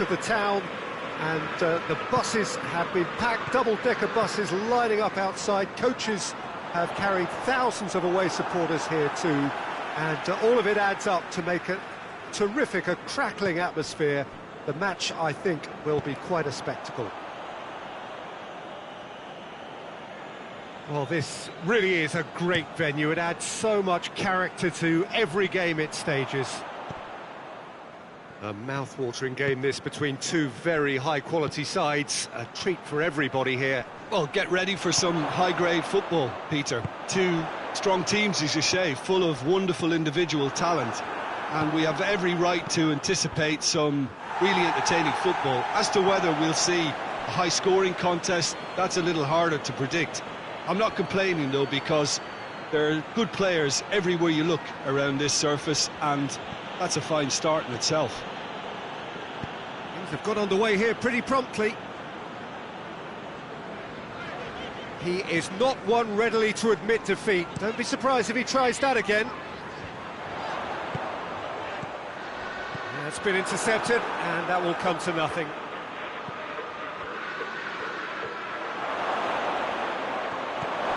of the town, and the buses have been packed, double-decker buses lining up outside. Coaches have carried thousands of away supporters here too, and all of it adds up to make a terrific, a crackling atmosphere. The match, I think, will be quite a spectacle. Well, this really is a great venue. It adds so much character to every game it stages. A mouth-watering game this between two very high-quality sides. A treat for everybody here. Well, get ready for some high-grade football, Peter. Two strong teams, as you say, full of wonderful individual talent. And we have every right to anticipate some really entertaining football. As to whether we'll see a high-scoring contest, that's a little harder to predict. I'm not complaining, though, because there are good players everywhere you look around this surface, and that's a fine start in itself. Things have got underway here pretty promptly. He is not one readily to admit defeat. Don't be surprised if he tries that again. That's been intercepted, and that will come to nothing.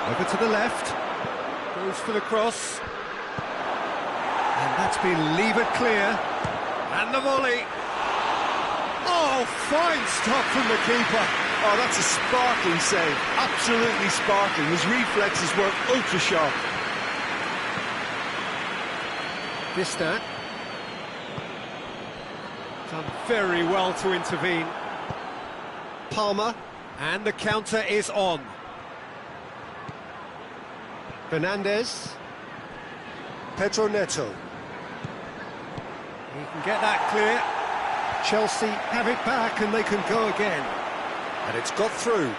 Over to the left, goes for the cross, and that's been levered clear, and the volley. Oh, fine stop from the keeper. Oh, that's a sparkling save, absolutely sparkling. His reflexes were ultra sharp. Distat. Done very well to intervene. Palmer, and the counter is on. Fernandez. Pedro Neto. He can get that clear. Chelsea have it back and they can go again. And it's got through.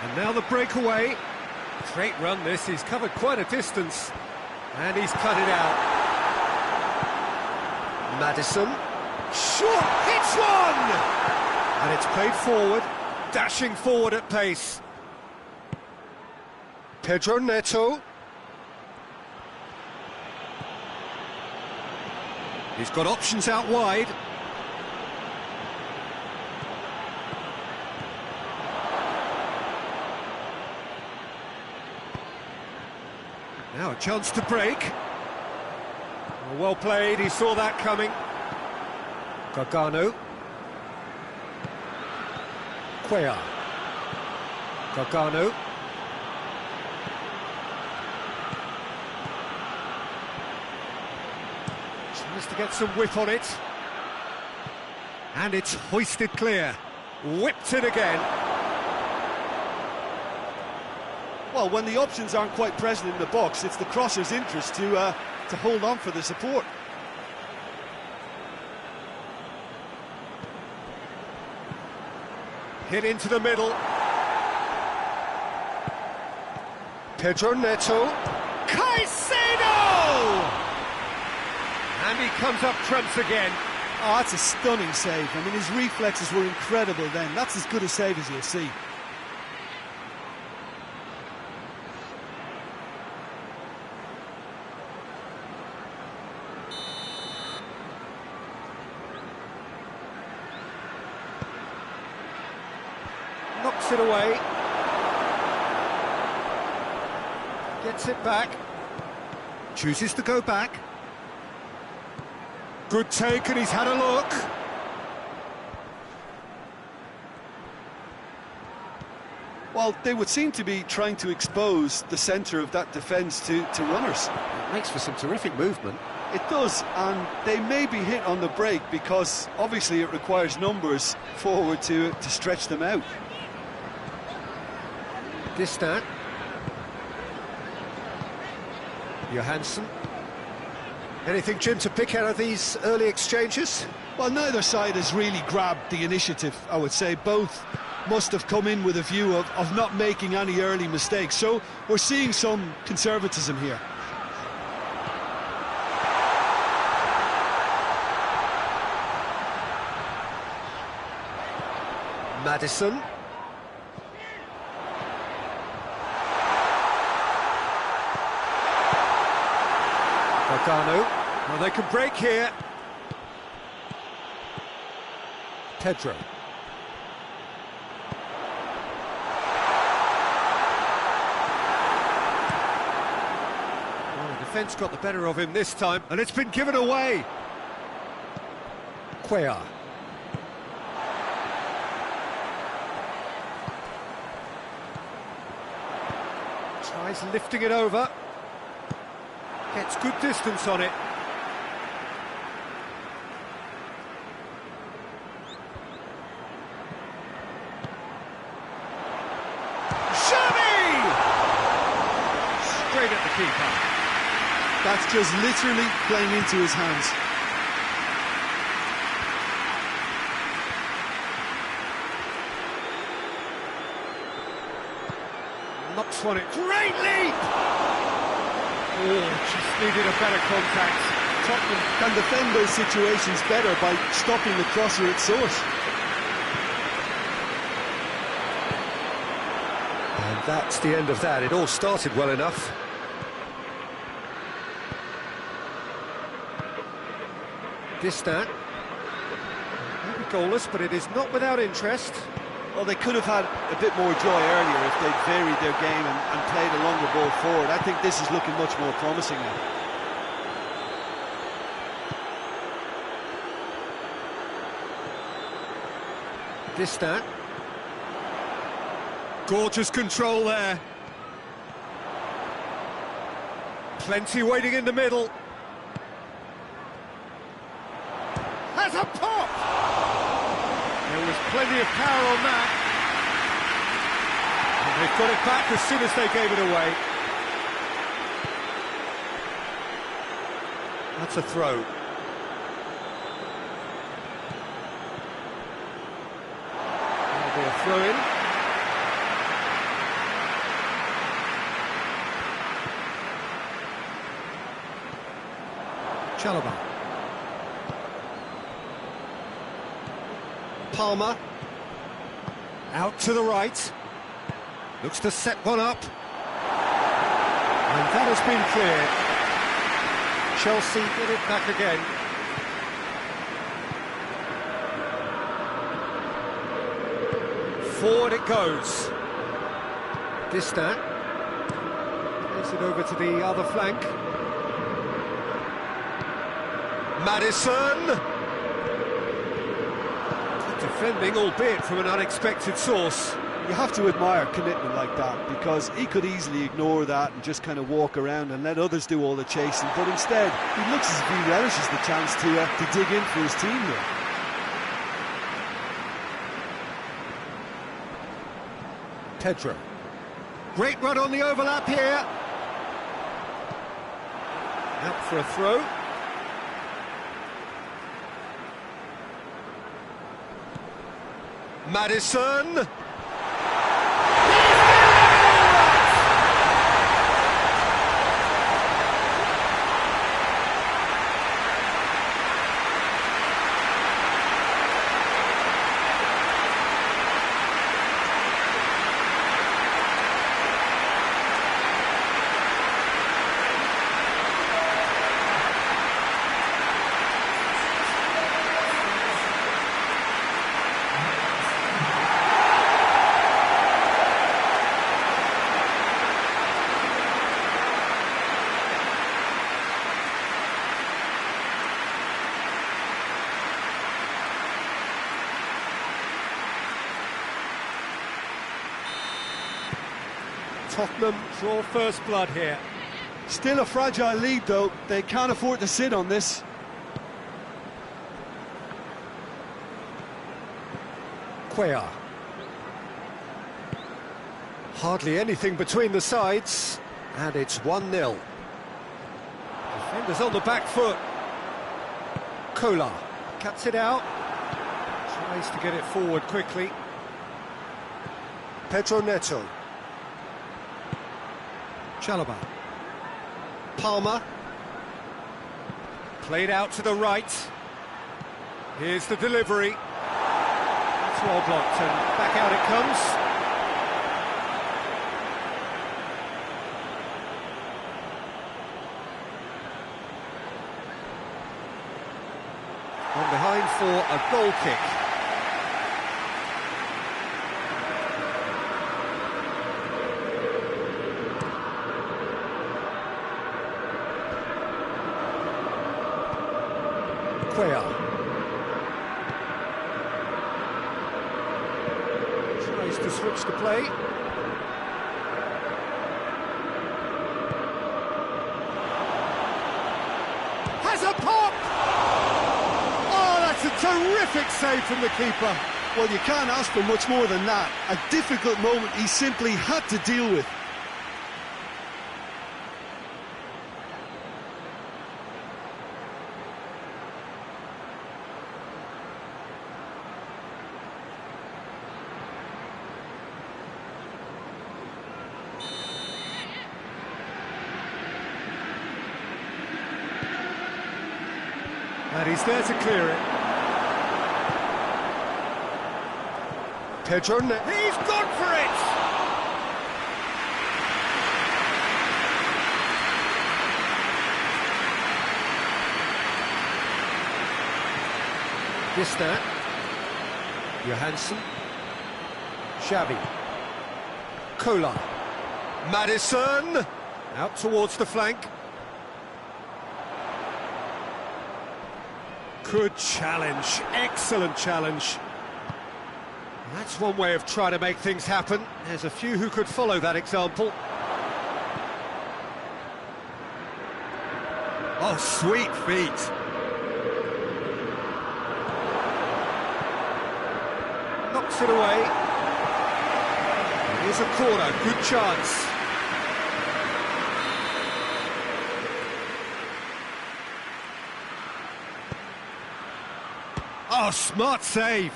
And now the breakaway. Great run this, he's covered quite a distance. And he's cut it out. Maddison. Shot, hits one! And it's played forward, dashing forward at pace. Pedro Neto. He's got options out wide. Now a chance to break. Well played, he saw that coming. Gargano. Cuellar. Gargano. Tries to get some whip on it. And it's hoisted clear. Whipped it again. Well, when the options aren't quite present in the box, it's the crosser's interest to hold on for the support. Hit into the middle. Pedro Neto. Caicedo! And he comes up trumps again. Oh, that's a stunning save. I mean, his reflexes were incredible then. That's as good a save as you'll see. Knocks it away. Gets it back. Chooses to go back. Good take, and he's had a look. Well, they would seem to be trying to expose the centre of that defence to runners. It makes for some terrific movement. It does, and they may be hit on the break because obviously it requires numbers forward to stretch them out. Distat. Johansson. Anything, Jim, to pick out of these early exchanges? Well, neither side has really grabbed the initiative, I would say. Both must have come in with a view of not making any early mistakes. So we're seeing some conservatism here. Maddison. Gargano. Well, they can break here. Pedro. Well, the defence got the better of him this time, and it's been given away. Cuellar. Tries lifting it over. Gets good distance on it. Straight at the keeper. That's just literally playing into his hands. Knocks on it. Great leap! Oh, just needed a better contact. Tottenham can defend those situations better by stopping the crosser at source. And that's the end of that. It all started well enough. Distant. Maybe goalless, but it is not without interest. Well, they could have had a bit more joy earlier if they'd varied their game and played a longer ball forward. I think this is looking much more promising now. Distant. Gorgeous control there. Plenty waiting in the middle. Has a pop! There was plenty of power on that. And they've got it back as soon as they gave it away. That's a throw. That'll be a throw-in. Chalobah. Palmer. Out to the right. Looks to set one up. And that has been cleared. Chelsea get it back again. Forward it goes. Distant. Plays it over to the other flank. Maddison! Good defending, albeit from an unexpected source. You have to admire commitment like that, because he could easily ignore that and just kind of walk around and let others do all the chasing, but instead he looks as if he relishes the chance to dig in for his team there. Pedro. Great run on the overlap here. Out for a throw. Maddison! Tottenham draw first blood here. Still a fragile lead though, they can't afford to sit on this. Cuellar. Hardly anything between the sides, and it's 1-0. Defenders on the back foot. Cuellar cuts it out, tries to get it forward quickly. Pedro Neto. Chalobah. Palmer. Played out to the right. Here's the delivery. It's well blocked and back out it comes. On behind for a goal kick. to switch the play. Has a pop! Oh, that's a terrific save from the keeper. Well, you can't ask for much more than that. A difficult moment he simply had to deal with. And he's there to clear it. Pedro, he's gone for it! Vista. Johansson. Xavi. Kolar. Maddison! Out towards the flank. Good challenge, excellent challenge. That's one way of trying to make things happen. There's a few who could follow that example. Oh, sweet feet. Knocks it away. Here's a corner, good chance. Oh, smart save.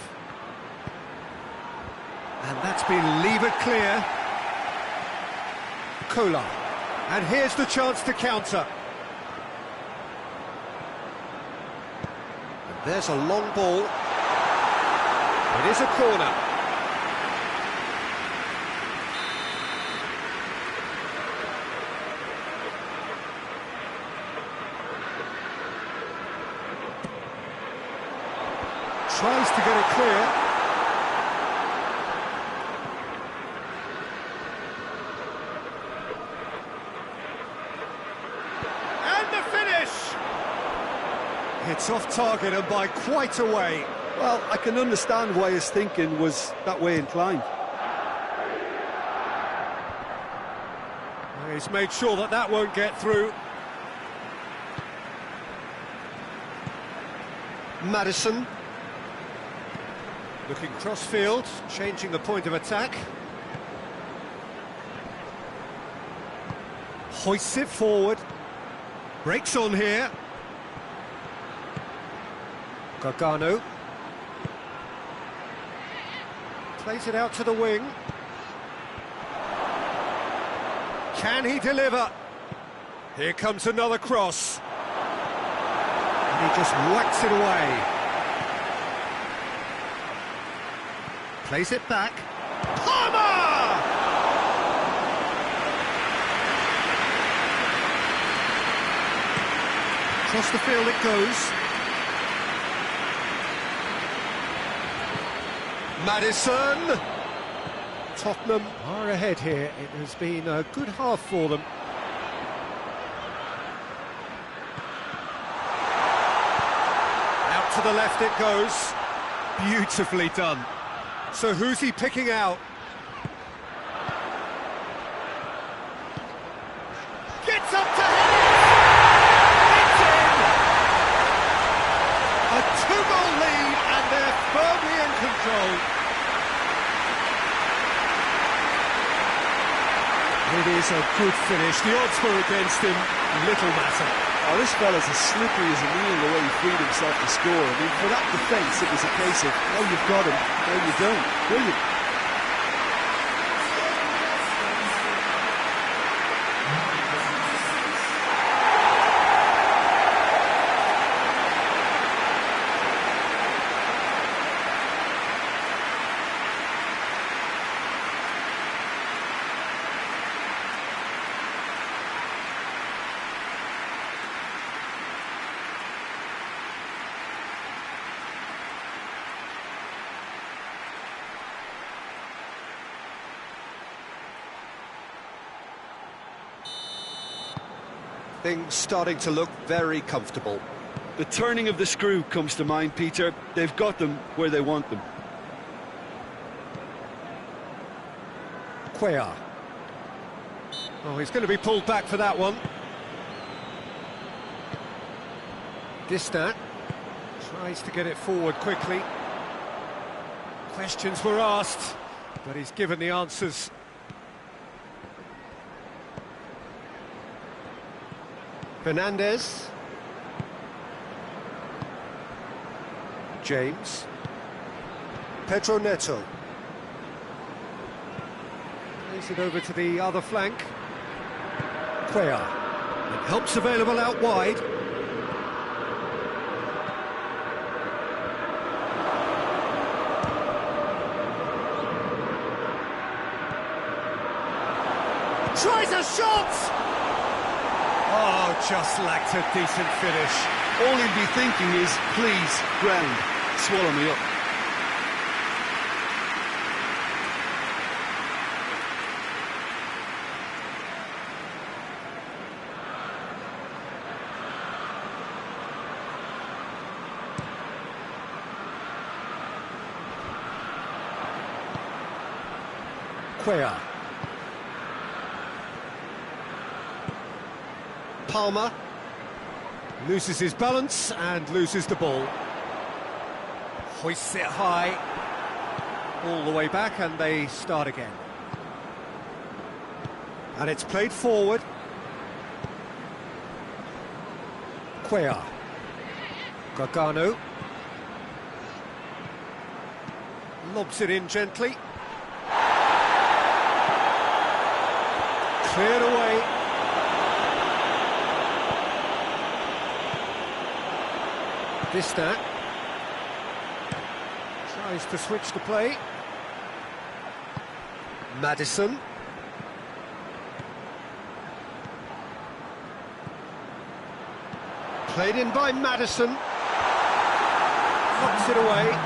And that's been levered clear. Kolar. And here's the chance to counter. And there's a long ball. It is a corner. Tries to get it clear. And the finish! It's off target and by quite a way. Well, I can understand why his thinking was that way inclined. He's made sure that that won't get through. Maddison. Looking cross-field, changing the point of attack. Hoists it forward. Breaks on here. Gargano. Plays it out to the wing. Can he deliver? Here comes another cross. And he just whacks it away. Plays it back. Palmer! Across the field it goes. Maddison! Tottenham are ahead here. It has been a good half for them. Out to the left it goes. Beautifully done. So who's he picking out? Gets up to hit it! It's in! A two-goal lead and they're firmly in control. It is a good finish. The odds were against him, little matter. Oh, this fella's as slippery as a needle the way he freed himself to score. I mean, for that defence, it was a case of, oh, you've got him, no, you don't. Brilliant. Things starting to look very comfortable. The turning of the screw comes to mind, Peter. They've got them where they want them. Cuellar. Oh, he's going to be pulled back for that one. Distant tries to get it forward quickly. Questions were asked, but he's given the answers. Fernandez. James. Pedro Neto. Plays it over to the other flank. Cuellar. And help's available out wide. Tries a shot! Oh, just lacked a decent finish. All he'll be thinking is, please, ground, swallow me up. Cuellar. Palmer loses his balance and loses the ball. Hoists it high, all the way back, and they start again. And it's played forward. Cuellar. Gargano. Lobs it in gently. Cleared away. Distant tries to switch the play. Maddison. Played in by Maddison. Knocks it away.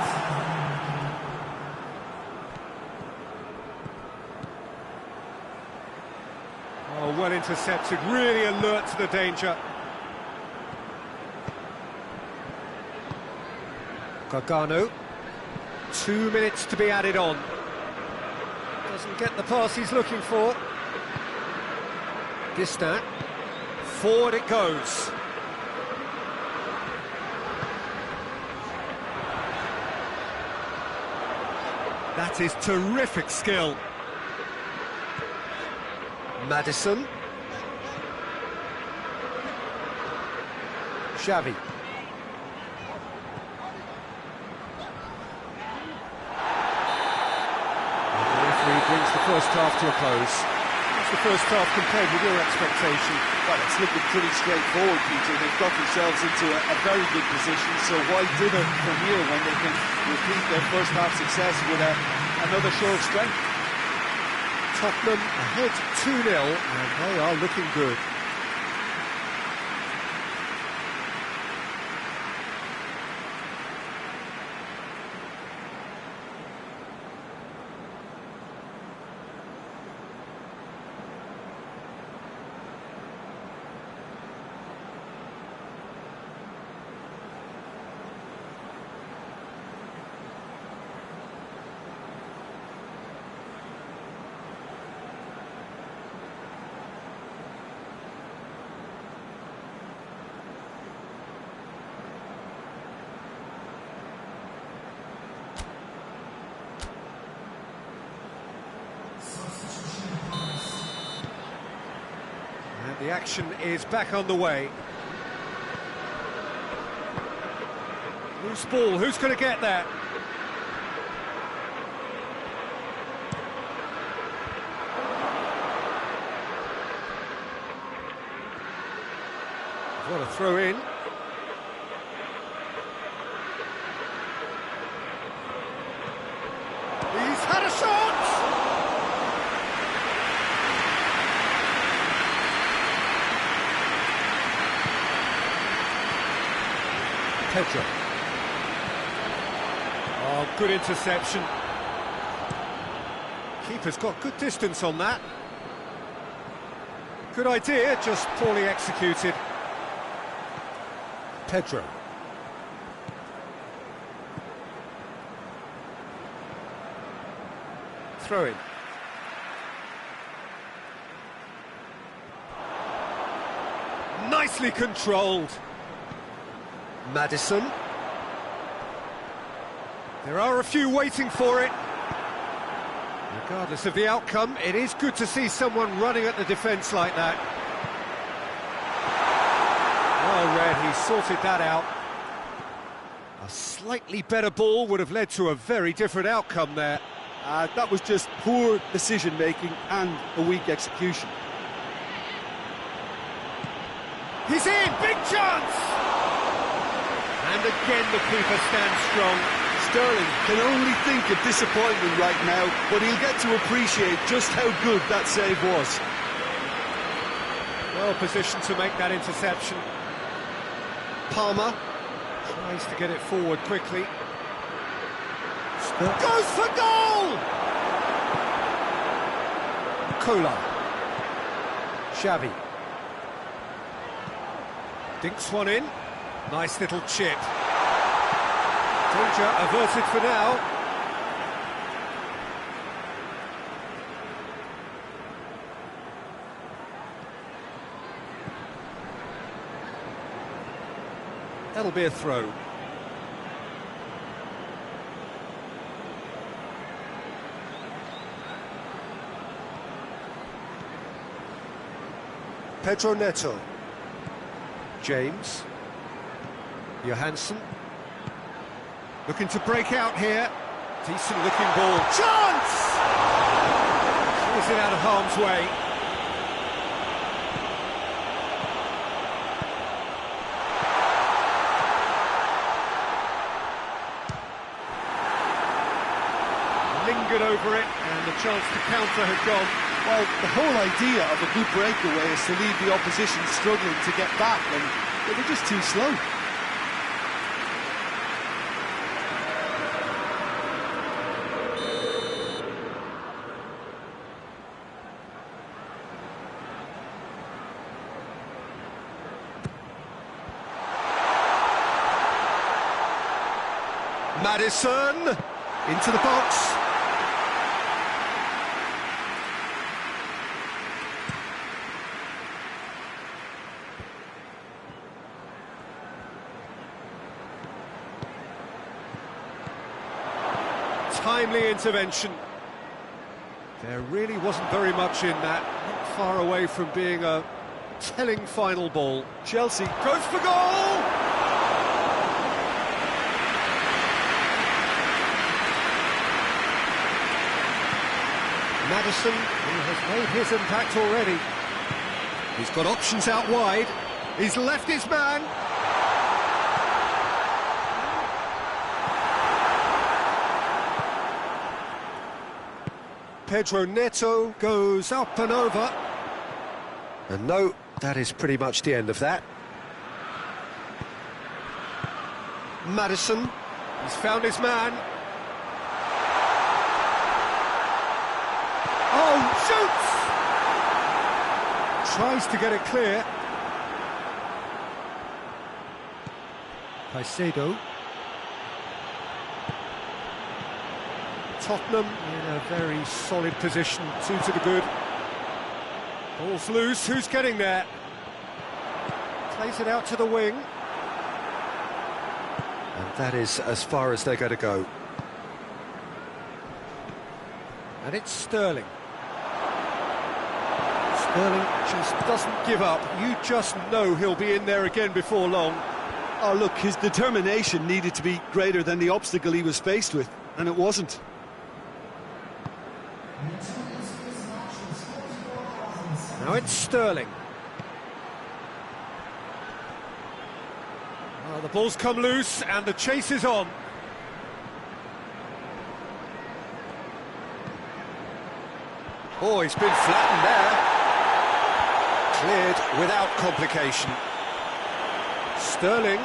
Oh, well intercepted, really alert to the danger. Gargano, 2 minutes to be added on. Doesn't get the pass he's looking for. Distant, forward it goes. That is terrific skill. Maddison. Xavi. Brings the first half to a close. What's the first half compared with your expectation? Well, it's looking pretty straightforward, Peter. They've got themselves into a very good position, so why dither from here when they can repeat their first half success with another show of strength? Tottenham ahead 2-0, and they are looking good. The action is back on the way. Loose ball, who's going to get that? What a throw in. He's had a shot! Pedro. Oh, good interception. Keeper's got good distance on that. Good idea, just poorly executed. Pedro. Throw in. nicely controlled. Maddison. There are a few waiting for it. Regardless of the outcome, it is good to see someone running at the defence like that. Well read, he sorted that out. A slightly better ball would have led to a very different outcome there. That was just poor decision-making and a weak execution. He's in, big chance! And again the keeper stands strong. Sterling can only think of disappointment right now, but he'll get to appreciate just how good that save was. Well positioned to make that interception. Palmer tries to get it forward quickly. Goes for goal! Kola. Xavi. Dinks one in. Nice little chip. Danger averted for now. That'll be a throw. Pedro Neto. James. Johansson. Looking to break out here. Decent looking ball. Chance! Clears it out of harm's way. Lingered over it, and the chance to counter had gone. Well, the whole idea of a good breakaway is to leave the opposition struggling to get back, and they were just too slow. Maddison into the box. Timely intervention. There really wasn't very much in that. Not far away from being a telling final ball. Chelsea Goes for goal! Maddison, who has made his impact already. He's got options out wide. He's left his man. Pedro Neto goes up and over. And no, that is pretty much the end of that. Maddison, he's found his man. Oh, shoots! Tries to get it clear. Caicedo. Tottenham in a very solid position, 2 to the good. Ball's loose, who's getting there? Plays it out to the wing. And that is as far as they're going to go. And it's Sterling. Sterling just doesn't give up. You just know he'll be in there again before long. Oh, look, his determination needed to be greater than the obstacle he was faced with, and it wasn't. Now it's Sterling. Well, the ball's come loose and the chase is on. Oh, he's been flattened there. Cleared without complication. Sterling.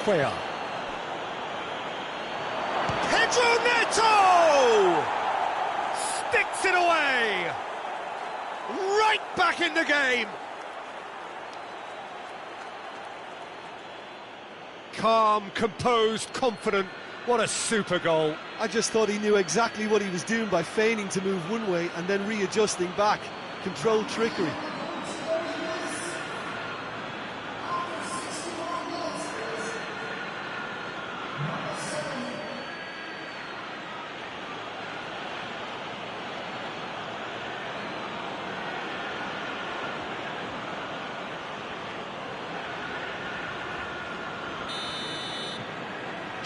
Cuellar. Pedro Neto! Sticks it away! Right back in the game! Calm, composed, confident. What a super goal. I just thought he knew exactly what he was doing by feigning to move one way and then readjusting back. Controlled trickery.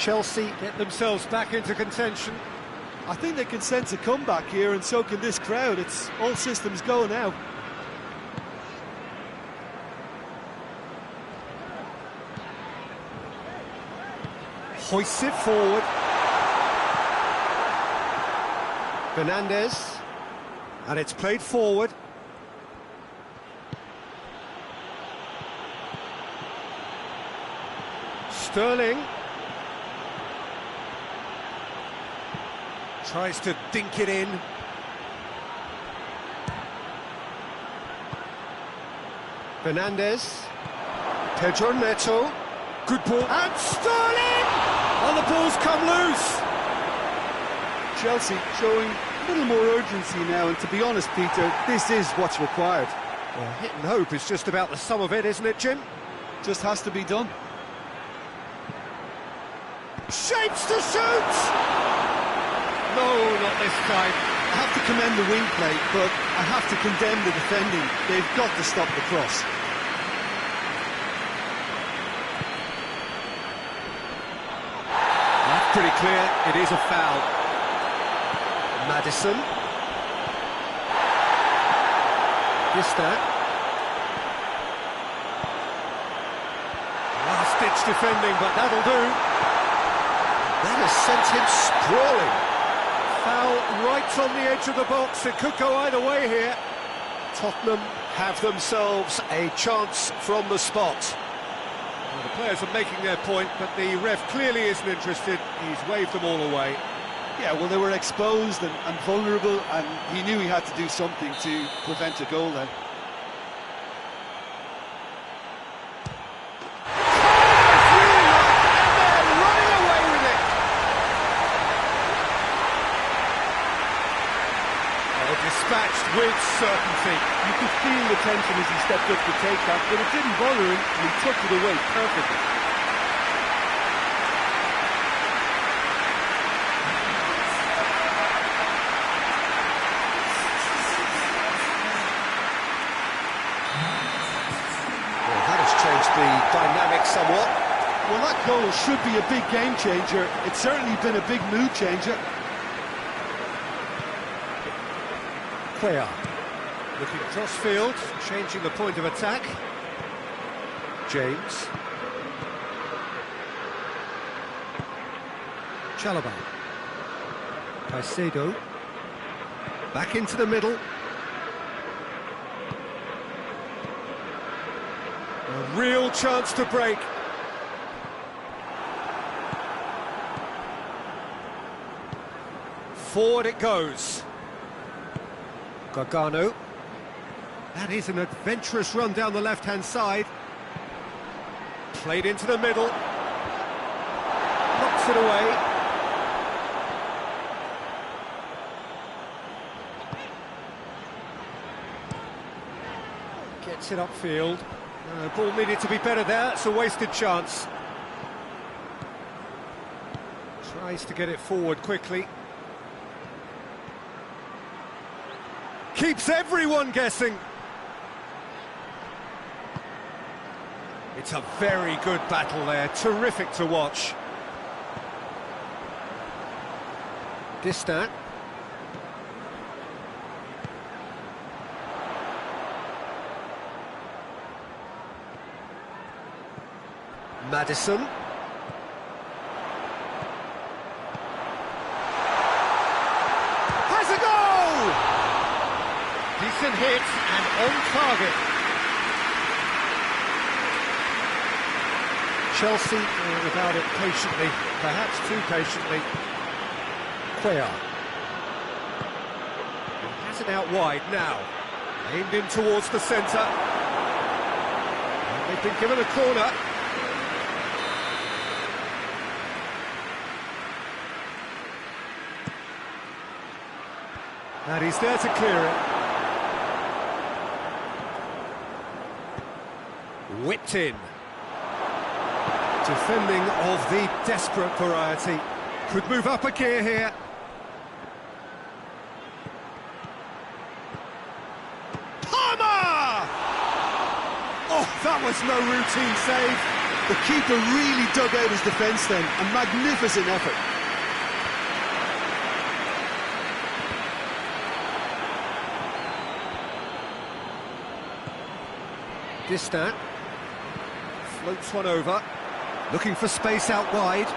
Chelsea get themselves back into contention. I think they can sense a comeback here, and so can this crowd. It's all systems go now. Hoists it forward. Fernandez. And it's played forward. Sterling. Tries to dink it in. Fernandez. Pedro Neto. Good ball. And Sterling! And the ball's come loose. Chelsea showing a little more urgency now, and to be honest, Peter, this is what's required. Well, hit and hope is just about the sum of it, isn't it, Jim? Just has to be done. Shapes to shoot! No, not this time. I have to commend the wing play, but I have to condemn the defending. They've got to stop the cross. That's pretty clear, it is a foul. Maddison. Distat. Last-ditch defending, but that'll do. That has sent him sprawling. Foul right on the edge of the box. It could go either way here. Tottenham have themselves a chance from the spot. Well, the players are making their point, but the ref clearly isn't interested. He's waved them all away. Yeah, well, they were exposed and vulnerable, and he knew he had to do something to prevent a goal then. Dispatched with certainty. You could feel the tension as he stepped up to take that, but it didn't bother him, and he took it away perfectly. Well, that has changed the dynamic somewhat. Well, that goal should be a big game changer. It's certainly been a big mood changer. Cuellar looking across field, changing the point of attack. James. Chalobah. Caicedo. Back into the middle. A real chance to break. Forward it goes. Gargano. That is an adventurous run down the left-hand side. Played into the middle. Knocks it away. Gets it upfield. Ball needed to be better there. It's a wasted chance. Tries to get it forward quickly. Keeps everyone guessing. It's a very good battle there, terrific to watch. Distat. Maddison. Has a goal! Decent hit and on target. Chelsea without it patiently, perhaps too patiently. Cuellar. He has it out wide now. Aimed in towards the centre. And they've been given a corner. And he's there to clear it. Whipped in. Defending of the desperate variety. Could move up a gear here. Palmer! Oh, that was no routine save. The keeper really dug out his defence then. A magnificent effort. Distant. Floats one over. Looking for space out wide.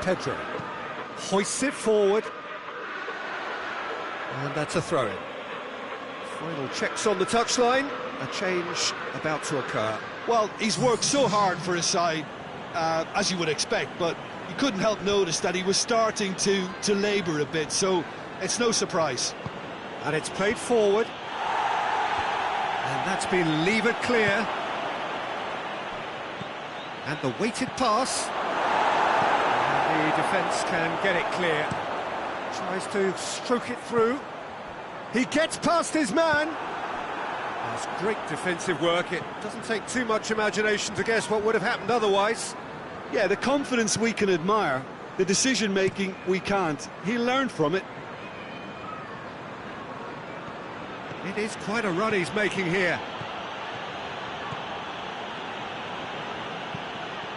Pedro hoists it forward, and that's a throw-in. Final checks on the touchline, a change about to occur. Well, he's worked so hard for his side, as you would expect, but you couldn't help notice that he was starting to labour a bit, so it's no surprise. And it's played forward, and that's been levered clear. And the weighted pass. The defence can get it clear. Tries to stroke it through. He gets past his man. That's great defensive work. It doesn't take too much imagination to guess what would have happened otherwise. Yeah, the confidence we can admire, the decision-making we can't. He learned from it. It is quite a run he's making here.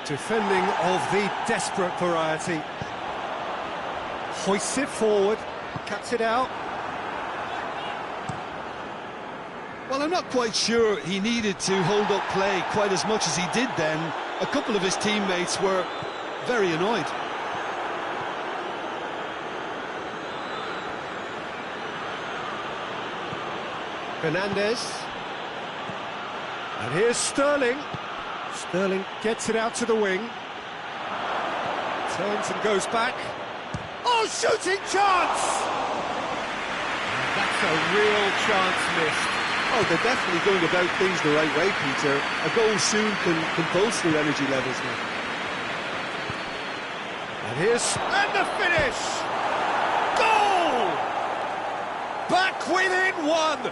Defending of the desperate variety. Hoists it forward, cuts it out. Well, I'm not quite sure he needed to hold up play quite as much as he did then. A couple of his teammates were very annoyed. Fernandez. And here's Sterling. Sterling gets it out to the wing. Turns and goes back. Oh, shooting chance! That's a real chance missed. Oh, they're definitely going about things the right way, Peter. A goal soon can bolster energy levels now. And and the finish! Goal! Back within one!